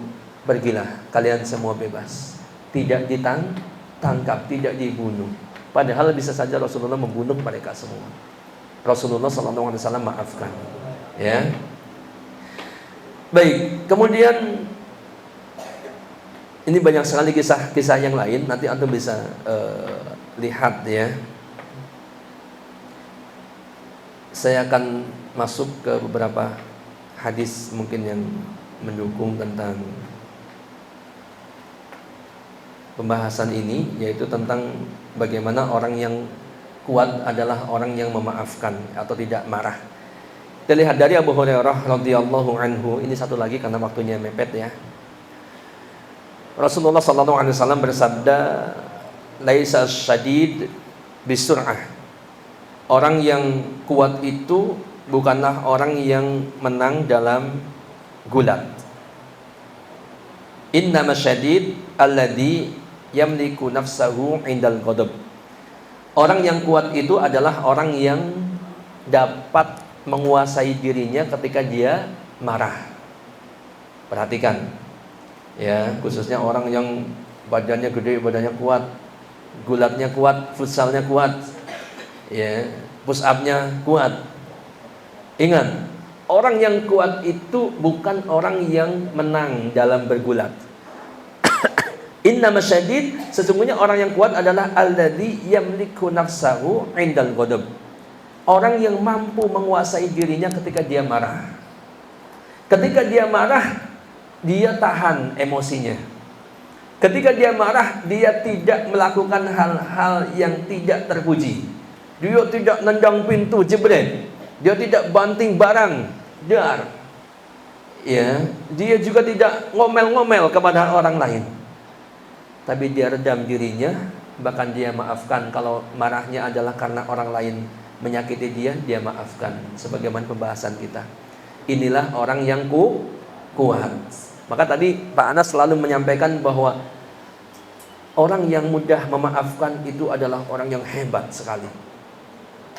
pergilah, kalian semua bebas. Tidak ditangkap, tidak dibunuh. Padahal bisa saja Rasulullah membunuh mereka semua. Rasulullah SAW maafkan. Ya. Baik, kemudian ini banyak sekali kisah-kisah yang lain, nanti antum bisa lihat, ya. Saya akan masuk ke beberapa hadis mungkin yang mendukung tentang pembahasan ini, yaitu tentang bagaimana orang yang kuat adalah orang yang memaafkan atau tidak marah. Kita lihat dari Abu Hurairah radhiyallahu anhu, ini satu lagi karena waktunya mepet ya. Rasulullah sallallahu alaihi wasallam bersabda, "Laisa syadid bisur'ah." Orang yang kuat itu bukanlah orang yang menang dalam gulat. Innama syadid alladhi yamliku nafsahu indal ghadab. Orang yang kuat itu adalah orang yang dapat menguasai dirinya ketika dia marah. Perhatikan ya, khususnya orang yang badannya gede, badannya kuat, gulatnya kuat, futsalnya kuat, ya, push up-nya kuat. Ingat, orang yang kuat itu bukan orang yang menang dalam bergulat. Innama syadid, sesungguhnya orang yang kuat adalah alladzi yamliku nafsahu indal ghadab. Orang yang mampu menguasai dirinya ketika dia marah. Ketika dia marah, dia tahan emosinya. Ketika dia marah, dia tidak melakukan hal-hal yang tidak terpuji. Dia tidak nendang pintu jebret. Dia tidak banting barang, dar. Ya, dia juga tidak ngomel-ngomel kepada orang lain. Tapi dia redam dirinya, bahkan dia maafkan kalau marahnya adalah karena orang lain menyakiti dia, dia maafkan. Sebagaimana pembahasan kita. Inilah orang yang kuat. Maka tadi Pak Anas selalu menyampaikan bahwa orang yang mudah memaafkan itu adalah orang yang hebat sekali.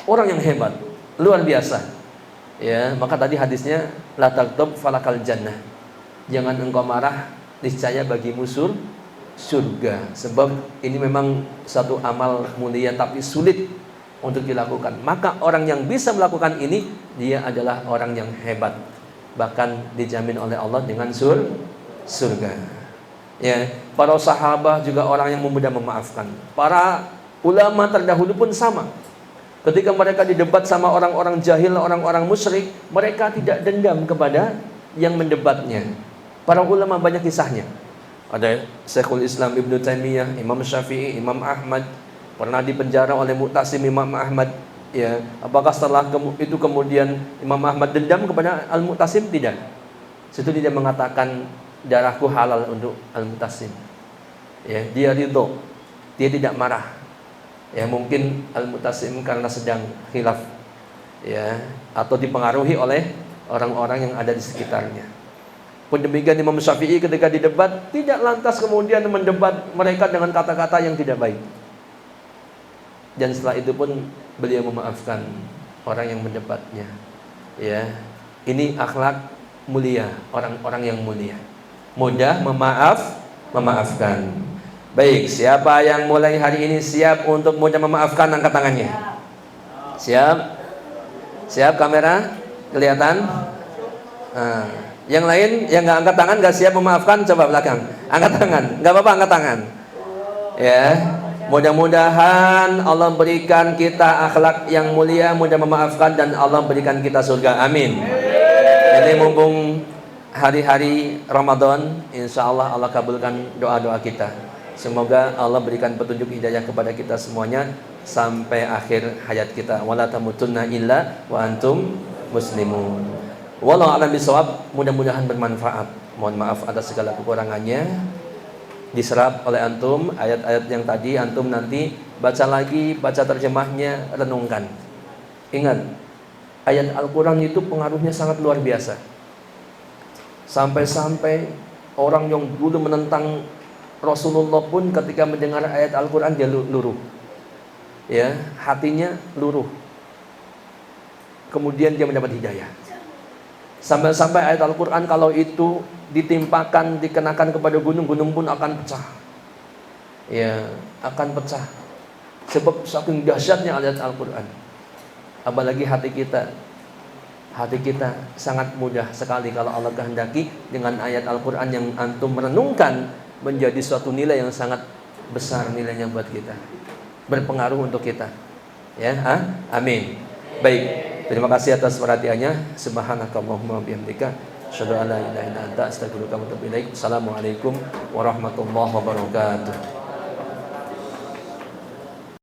Orang yang hebat, luar biasa. Ya, maka tadi hadisnya la taghdab falakal jannah. Jangan engkau marah, niscaya bagimu surga. Sebab ini memang satu amal mulia tapi sulit untuk dilakukan. Maka orang yang bisa melakukan ini, dia adalah orang yang hebat. Bahkan dijamin oleh Allah dengan surga. Ya, para sahabat juga orang yang mudah memaafkan. Para ulama terdahulu pun sama. Ketika mereka didebat sama orang-orang jahil, orang-orang musyrik, mereka tidak dendam kepada yang mendebatnya. Para ulama banyak kisahnya. Ada Syekhul Islam Ibnu Taimiyah, Imam Syafi'i, Imam Ahmad pernah dipenjara oleh Mu'tasim Imam Ahmad. Ya, apakah setelah itu kemudian Imam Ahmad dendam kepada Al-Mu'tasim? Tidak. Situ dia mengatakan darahku halal untuk Al-Mu'tasim. Ya, dia ridho, dia tidak marah. Ya, mungkin Al-Mu'tasim karena sedang khilaf, ya, atau dipengaruhi oleh orang-orang yang ada di sekitarnya. Pun demikian Imam Syafi'i ketika didebat tidak lantas kemudian mendebat mereka dengan kata-kata yang tidak baik. Dan setelah itu pun beliau memaafkan orang yang mendebatnya. Ya, ini akhlak mulia, orang-orang yang mulia. Mudah memaafkan. Baik, siapa yang mulai hari ini siap untuk mudah memaafkan, angkat tangannya. Siap? Siap kamera? Kelihatan? Nah, yang lain yang nggak angkat tangan, nggak siap memaafkan, coba belakang. Angkat tangan, nggak apa-apa angkat tangan. Ya, mudah-mudahan Allah berikan kita akhlak yang mulia, mudah memaafkan, dan Allah berikan kita surga. Amin. Ini mumpung hari-hari Ramadan, insya Allah Allah kabulkan doa-doa kita. Semoga Allah berikan petunjuk hidayah kepada kita semuanya sampai akhir hayat kita. Wala tamutunna illa wa antum muslimun. Wallahu a'lam bishawab. Mudah-mudahan bermanfaat. Mohon maaf atas segala kekurangannya. Diserap oleh antum ayat-ayat yang tadi, antum nanti baca lagi, baca terjemahnya, renungkan. Ingat, ayat Al-Quran itu pengaruhnya sangat luar biasa. Sampai-sampai orang yang dulu menentang Rasulullah pun ketika mendengar ayat Al-Quran dia luruh. Ya, hatinya luruh. Kemudian dia mendapat hidayah. Sampai-sampai ayat Al-Quran kalau itu ditimpakan, dikenakan kepada gunung, gunung pun akan pecah. Ya, akan pecah. Sebab saking dahsyatnya ayat Al-Quran. Apalagi hati kita. Hati kita sangat mudah sekali kalau Allah kehendaki dengan ayat Al-Quran yang antum merenungkan menjadi suatu nilai yang sangat besar nilainya buat kita. Berpengaruh untuk kita. Ya, amin. Baik. Terima kasih atas perhatiannya. Subhanakallahumma wa bihamdika asyhadu an la ilaha illa anta astaghfiruka wa atubu ilaik. Assalamualaikum warahmatullahi wabarakatuh.